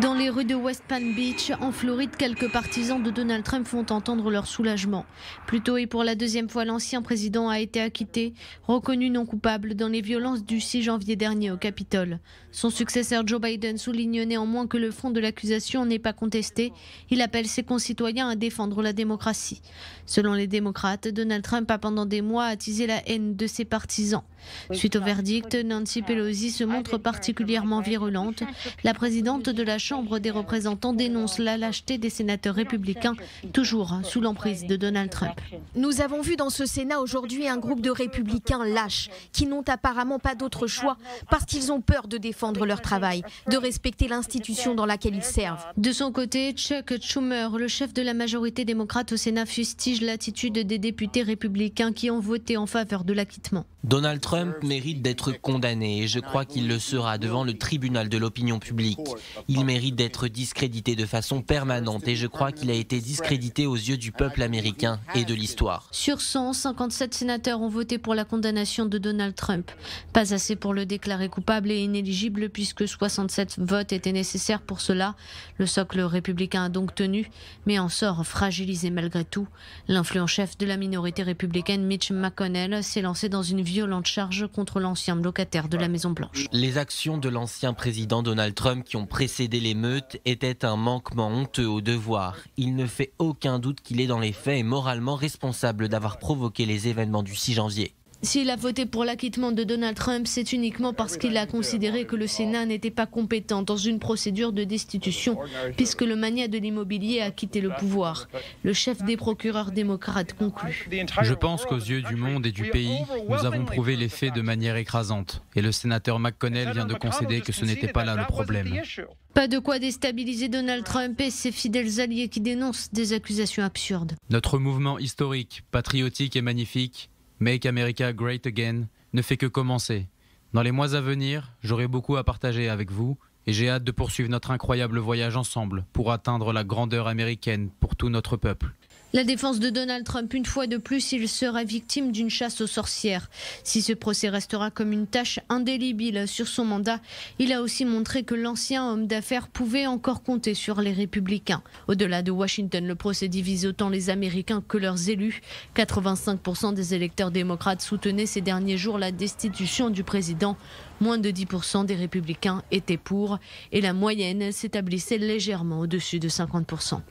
Dans les rues de West Palm Beach, en Floride, quelques partisans de Donald Trump font entendre leur soulagement. Plus tôt et pour la deuxième fois, l'ancien président a été acquitté, reconnu non coupable dans les violences du 6 janvier dernier au Capitole. Son successeur Joe Biden souligne néanmoins que le fond de l'accusation n'est pas contesté. Il appelle ses concitoyens à défendre la démocratie. Selon les démocrates, Donald Trump a pendant des mois attisé la haine de ses partisans. Suite au verdict, Nancy Pelosi se montre particulièrement virulente. La présidente de la Chambre des représentants dénonce la lâcheté des sénateurs républicains, toujours sous l'emprise de Donald Trump. Nous avons vu dans ce Sénat aujourd'hui un groupe de républicains lâches qui n'ont apparemment pas d'autre choix parce qu'ils ont peur de défendre leur travail, de respecter l'institution dans laquelle ils servent. De son côté, Chuck Schumer, le chef de la majorité démocrate au Sénat, fustige l'attitude des députés républicains qui ont voté en faveur de l'acquittement. Donald Trump mérite d'être condamné et je crois qu'il le sera devant le tribunal de l'opinion publique. Il mérite d'être discrédité de façon permanente et je crois qu'il a été discrédité aux yeux du peuple américain et de l'histoire. Sur 100, 57 sénateurs ont voté pour la condamnation de Donald Trump. Pas assez pour le déclarer coupable et inéligible puisque 67 votes étaient nécessaires pour cela. Le socle républicain a donc tenu, mais en sort fragilisé malgré tout. L'influent chef de la minorité républicaine Mitch McConnell s'est lancé dans une violente charge contre l'ancien locataire de la Maison-Blanche. Les actions de l'ancien président Donald Trump qui ont précédé l'émeute étaient un manquement honteux au devoir. Il ne fait aucun doute qu'il est dans les faits et moralement responsable d'avoir provoqué les événements du 6 janvier. S'il a voté pour l'acquittement de Donald Trump, c'est uniquement parce qu'il a considéré que le Sénat n'était pas compétent dans une procédure de destitution, puisque le magnat de l'immobilier a quitté le pouvoir. Le chef des procureurs démocrates conclut. Je pense qu'aux yeux du monde et du pays, nous avons prouvé les faits de manière écrasante. Et le sénateur McConnell vient de concéder que ce n'était pas là le problème. Pas de quoi déstabiliser Donald Trump et ses fidèles alliés qui dénoncent des accusations absurdes. Notre mouvement historique, patriotique et magnifique, Make America Great Again, ne fait que commencer. Dans les mois à venir, j'aurai beaucoup à partager avec vous et j'ai hâte de poursuivre notre incroyable voyage ensemble pour atteindre la grandeur américaine pour tout notre peuple. La défense de Donald Trump, une fois de plus, il sera victime d'une chasse aux sorcières. Si ce procès restera comme une tache indélébile sur son mandat, il a aussi montré que l'ancien homme d'affaires pouvait encore compter sur les républicains. Au-delà de Washington, le procès divise autant les Américains que leurs élus. 85% des électeurs démocrates soutenaient ces derniers jours la destitution du président. Moins de 10% des républicains étaient pour et la moyenne s'établissait légèrement au-dessus de 50%.